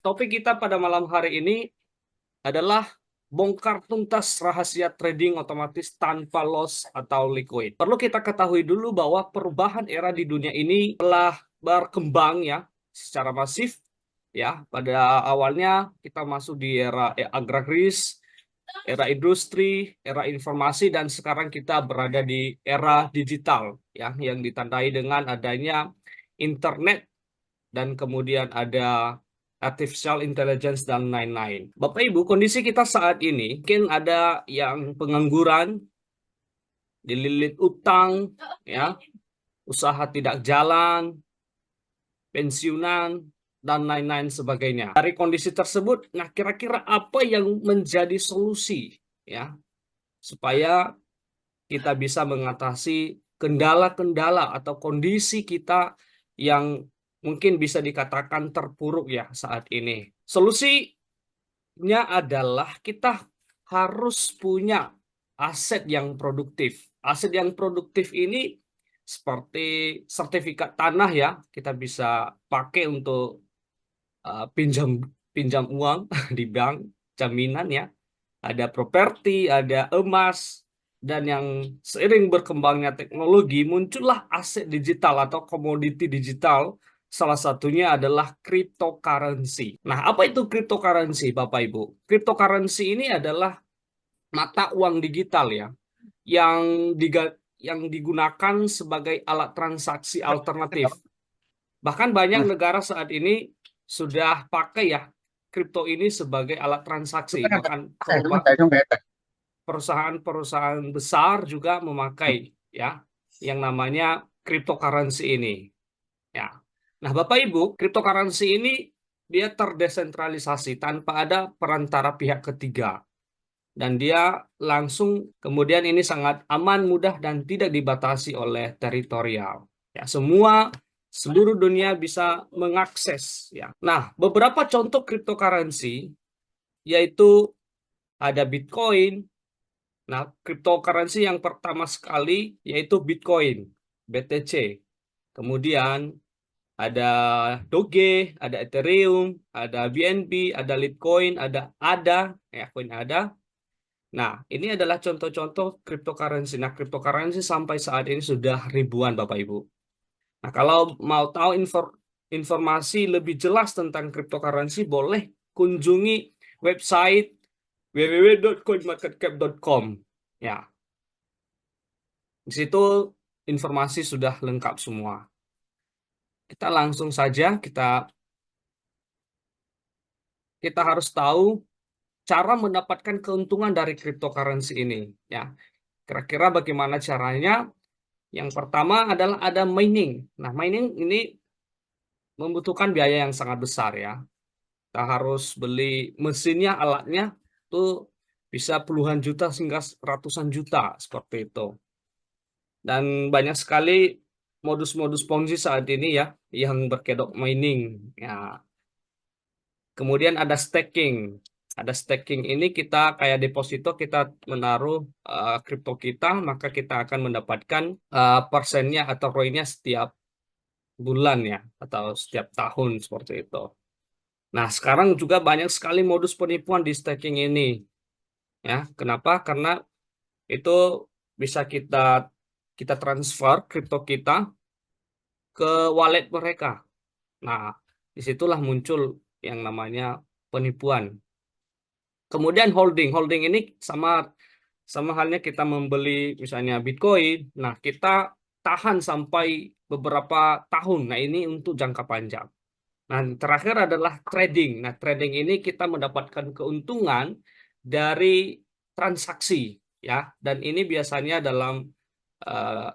Topik kita pada malam hari ini adalah bongkar tuntas rahasia trading otomatis tanpa loss atau liquid. Perlu kita ketahui dulu bahwa perubahan era di dunia ini telah berkembang ya secara masif ya. Pada awalnya kita masuk di era agraris, era industri, era informasi, dan sekarang kita berada di era digital ya, yang ditandai dengan adanya internet dan kemudian ada artificial intelligence dan lain-lain. Bapak Ibu, kondisi kita saat ini mungkin ada yang pengangguran, dililit utang, ya, usaha tidak jalan, pensiunan, dan lain-lain sebagainya. Dari kondisi tersebut, nah kira-kira apa yang menjadi solusi ya supaya kita bisa mengatasi kendala-kendala atau kondisi kita yang mungkin bisa dikatakan terpuruk ya saat ini. Solusinya adalah kita harus punya aset yang produktif. Aset yang produktif ini seperti sertifikat tanah ya, kita bisa pakai untuk pinjam pinjam uang di bank, jaminan ya. Ada properti, ada emas, dan yang seiring berkembangnya teknologi muncullah aset digital atau komoditi digital. Salah satunya adalah cryptocurrency. Nah, apa itu cryptocurrency, Bapak Ibu? Cryptocurrency ini adalah mata uang digital ya, yang yang digunakan sebagai alat transaksi alternatif. Bahkan banyak negara saat ini sudah pakai ya kripto ini sebagai alat transaksi. Bahkan perusahaan-perusahaan besar juga memakai ya yang namanya cryptocurrency ini ya. Nah, Bapak Ibu, cryptocurrency ini dia terdesentralisasi tanpa ada perantara pihak ketiga, dan dia langsung, kemudian ini sangat aman, mudah, dan tidak dibatasi oleh teritorial ya. Seluruh dunia bisa mengakses ya. Nah, beberapa contoh cryptocurrency yaitu ada Bitcoin. Nah, cryptocurrency yang pertama sekali yaitu Bitcoin, BTC. Kemudian ada Doge, ada Ethereum, ada BNB, ada Litecoin, ada ADA, ya koin ADA. Nah, ini adalah contoh-contoh cryptocurrency. Nah, cryptocurrency sampai saat ini sudah ribuan, Bapak Ibu. Nah, kalau mau tahu informasi lebih jelas tentang cryptocurrency, boleh kunjungi website www.coinmarketcap.com. Ya, di situ informasi sudah lengkap semua. Kita langsung saja, kita harus tahu cara mendapatkan keuntungan dari cryptocurrency ini. Ya, kira-kira bagaimana caranya? Yang pertama adalah ada mining. Nah, mining ini membutuhkan biaya yang sangat besar ya. Kita harus beli mesinnya, alatnya, itu bisa puluhan juta hingga ratusan juta seperti itu. Dan banyak sekali modus-modus Ponzi saat ini ya yang berkedok mining ya. Kemudian ada staking. Ada staking ini kita kayak deposito, kita menaruh kripto kita, maka kita akan mendapatkan persennya atau ROI-nya setiap bulan ya atau setiap tahun seperti itu. Nah, sekarang juga banyak sekali modus penipuan di staking ini ya. Kenapa? Karena itu bisa kita transfer kripto kita ke wallet mereka. Nah, disitulah muncul yang namanya penipuan. Kemudian holding. Holding ini sama halnya kita membeli misalnya Bitcoin. Nah, kita tahan sampai beberapa tahun. Nah, ini untuk jangka panjang. Nah, terakhir adalah trading. Nah, trading ini kita mendapatkan keuntungan dari transaksi ya. Dan ini biasanya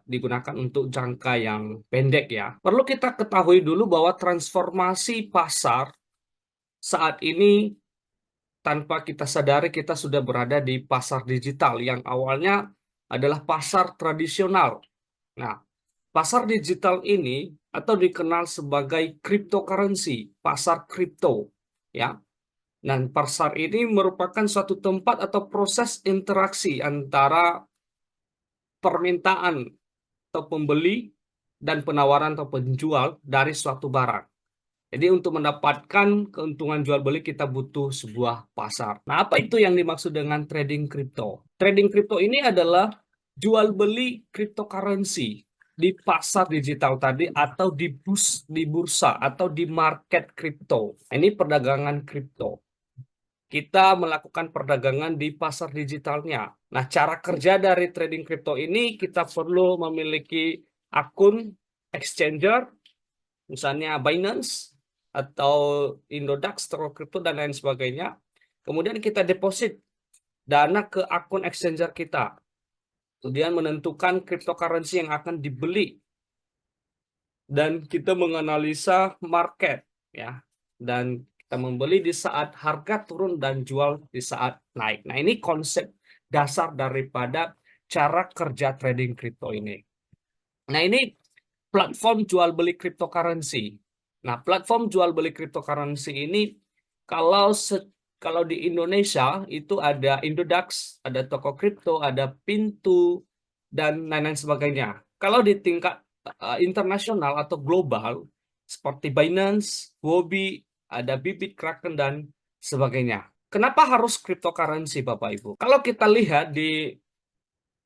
digunakan untuk jangka yang pendek ya. Perlu kita ketahui dulu bahwa transformasi pasar saat ini tanpa kita sadari kita sudah berada di pasar digital yang awalnya adalah pasar tradisional. Nah, pasar digital ini atau dikenal sebagai cryptocurrency, pasar kripto ya. Dan pasar ini merupakan suatu tempat atau proses interaksi antara permintaan atau pembeli dan penawaran atau penjual dari suatu barang. Jadi untuk mendapatkan keuntungan jual beli kita butuh sebuah pasar. Nah, apa itu yang dimaksud dengan trading kripto? Trading kripto ini adalah jual beli cryptocurrency di pasar digital tadi atau di bursa atau di market kripto. Ini perdagangan kripto. Kita melakukan perdagangan di pasar digitalnya. Nah, cara kerja dari trading kripto ini kita perlu memiliki akun exchanger, misalnya Binance atau Indodax, True Crypto, dan lain sebagainya. Kemudian kita deposit dana ke akun exchanger kita. Kemudian menentukan cryptocurrency yang akan dibeli. Dan kita menganalisa market, ya. Dan kita membeli di saat harga turun dan jual di saat naik. Nah, ini konsep dasar daripada cara kerja trading kripto ini. Nah, ini platform jual beli cryptocurrency. Nah, platform jual beli cryptocurrency ini kalau kalau di Indonesia itu ada Indodax, ada Toko Kripto, ada Pintu, dan lain-lain sebagainya. Kalau di tingkat internasional atau global seperti Binance, Huobi, ada Bybit, Kraken, dan sebagainya. Kenapa harus cryptocurrency, Bapak Ibu? Kalau kita lihat di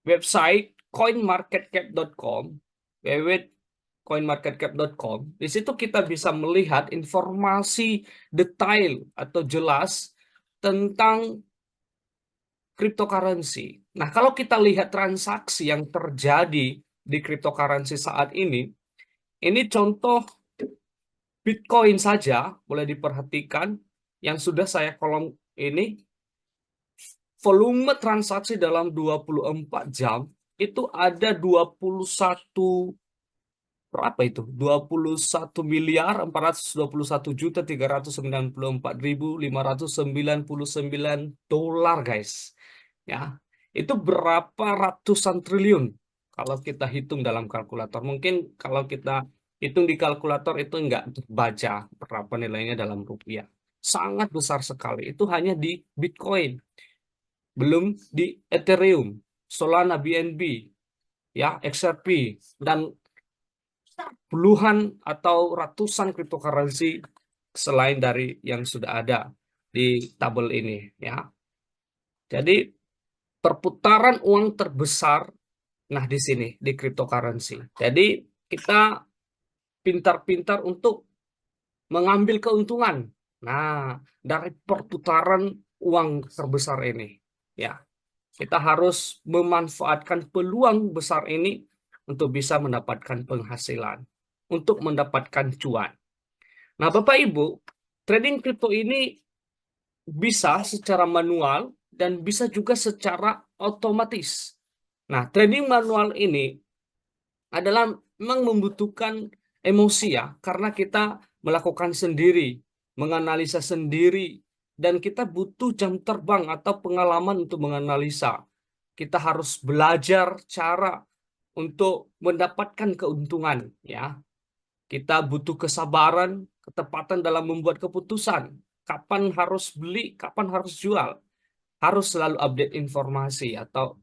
website coinmarketcap.com, www.coinmarketcap.com, di situ kita bisa melihat informasi detail atau jelas tentang cryptocurrency. Nah, kalau kita lihat transaksi yang terjadi di cryptocurrency saat ini contoh Bitcoin saja boleh diperhatikan yang sudah saya kolom ini, volume transaksi dalam 24 jam itu ada 21 berapa itu? 21.421.394.599 dolar, guys. Ya. Itu berapa ratusan triliun kalau kita hitung dalam kalkulator. Mungkin kalau kita hitung di kalkulator itu enggak baca berapa nilainya dalam rupiah. Sangat besar sekali. Itu hanya di Bitcoin. Belum di Ethereum, Solana, BNB, ya, XRP, dan puluhan atau ratusan cryptocurrency selain dari yang sudah ada di tabel ini, ya. Jadi perputaran uang terbesar nah di sini di cryptocurrency. Jadi kita pintar-pintar untuk mengambil keuntungan. Nah, dari perputaran uang terbesar ini, ya. Kita harus memanfaatkan peluang besar ini untuk bisa mendapatkan penghasilan, untuk mendapatkan cuan. Nah, Bapak Ibu, trading kripto ini bisa secara manual dan bisa juga secara otomatis. Nah, trading manual ini adalah memang membutuhkan emosi, ya, karena kita melakukan sendiri, menganalisa sendiri, dan kita butuh jam terbang atau pengalaman untuk menganalisa. Kita harus belajar cara untuk mendapatkan keuntungan, ya. Kita butuh kesabaran, ketepatan dalam membuat keputusan. Kapan harus beli, kapan harus jual. Harus selalu update informasi atau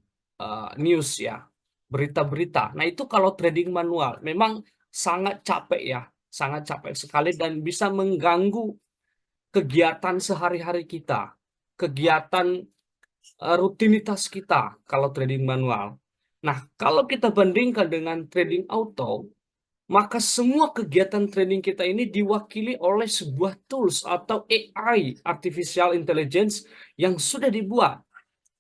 news, ya, berita-berita. Nah, itu kalau trading manual memang sangat capek, ya, sangat capek sekali dan bisa mengganggu kegiatan sehari-hari kita, kegiatan rutinitas kita kalau trading manual. Nah, kalau kita bandingkan dengan trading auto, maka semua kegiatan trading kita ini diwakili oleh sebuah tools atau AI, Artificial Intelligence, yang sudah dibuat.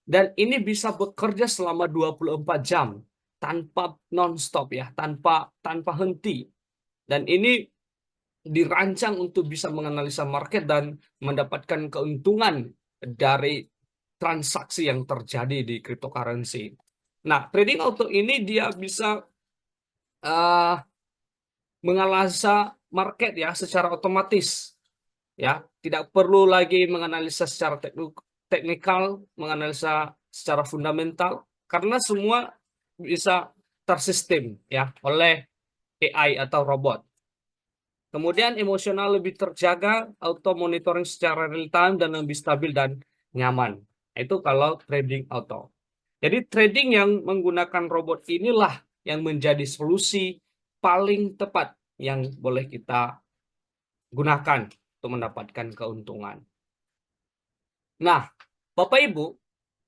Dan ini bisa bekerja selama 24 jam tanpa non-stop, ya, tanpa henti. Dan ini dirancang untuk bisa menganalisa market dan mendapatkan keuntungan dari transaksi yang terjadi di cryptocurrency. Nah, trading auto ini dia bisa uh, menganalisa market, ya, secara otomatis, ya, tidak perlu lagi menganalisa secara teknikal, menganalisa secara fundamental, karena semua bisa tersistem, ya, oleh AI atau robot. Kemudian emosional lebih terjaga, auto monitoring secara real time dan lebih stabil dan nyaman. Itu kalau trading auto. Jadi trading yang menggunakan robot inilah yang menjadi solusi paling tepat yang boleh kita gunakan untuk mendapatkan keuntungan. Nah, Bapak Ibu,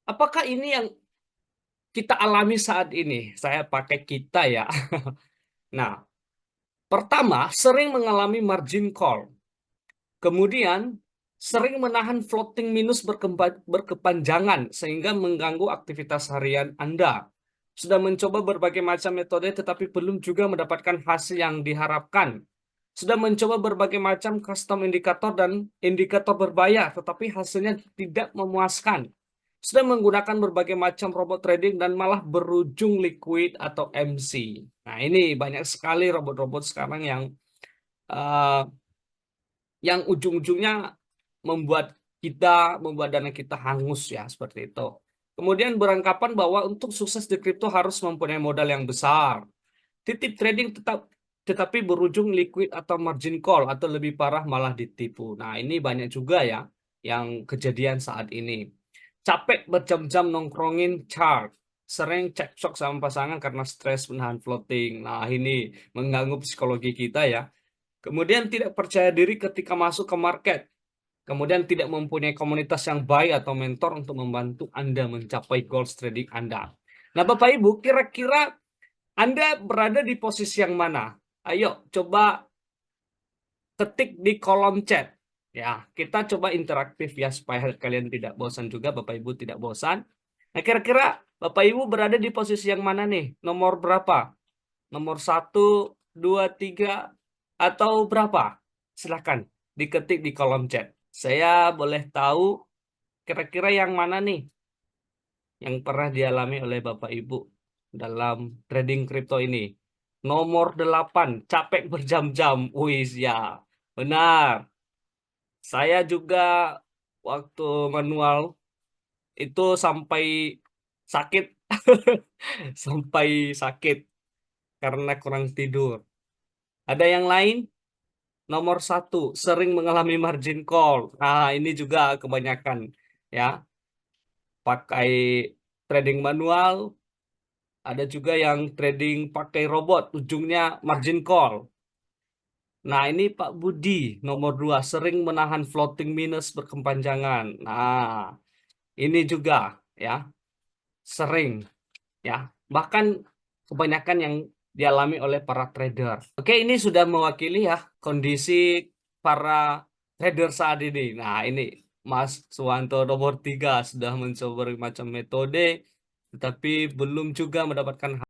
apakah ini yang kita alami saat ini? Saya pakai kita ya. Nah, pertama, sering mengalami margin call. Kemudian, sering menahan floating minus berkepanjangan sehingga mengganggu aktivitas harian Anda. Sudah mencoba berbagai macam metode tetapi belum juga mendapatkan hasil yang diharapkan. Sudah mencoba berbagai macam custom indikator dan indikator berbayar tetapi hasilnya tidak memuaskan. Sudah menggunakan berbagai macam robot trading dan malah berujung liquid atau MC. Nah, ini banyak sekali robot-robot sekarang yang ujung-ujungnya membuat dana kita hangus ya, seperti itu. Kemudian beranggapan bahwa untuk sukses di kripto harus mempunyai modal yang besar. Titip trading tetapi berujung liquid atau margin call atau lebih parah malah ditipu. Nah, ini banyak juga ya yang kejadian saat ini. Capek berjam-jam nongkrongin chart. Sering cekcok sama pasangan karena stres menahan floating. Nah, ini mengganggu psikologi kita ya. Kemudian tidak percaya diri ketika masuk ke market. Kemudian tidak mempunyai komunitas yang baik atau mentor untuk membantu Anda mencapai goals trading Anda. Nah, Bapak Ibu, kira-kira Anda berada di posisi yang mana? Ayo, coba ketik di kolom chat. Ya, kita coba interaktif ya, supaya kalian tidak bosan juga, Bapak Ibu tidak bosan. Nah, kira-kira Bapak Ibu berada di posisi yang mana nih? Nomor berapa? Nomor 1, 2, 3, atau berapa? Silahkan diketik di kolom chat. Saya boleh tahu kira-kira yang mana nih yang pernah dialami oleh Bapak Ibu dalam trading kripto ini. Nomor 8, capek berjam-jam. Wih, ya. Benar. Saya juga waktu manual itu sampai sakit. Sampai sakit karena kurang tidur. Ada yang lain? Nomor 1, sering mengalami margin call. Nah, ini juga kebanyakan ya. Pakai trading manual, ada juga yang trading pakai robot, ujungnya margin call. Nah, ini Pak Budi, nomor 2, sering menahan floating minus berkepanjangan. Nah, ini juga ya, sering ya. Bahkan kebanyakan yang dialami oleh para trader. Oke, ini sudah mewakili ya kondisi para trader saat ini. Nah, ini Mas Suwanto nomor 3 sudah mencoba berbagai macam metode, tetapi belum juga mendapatkan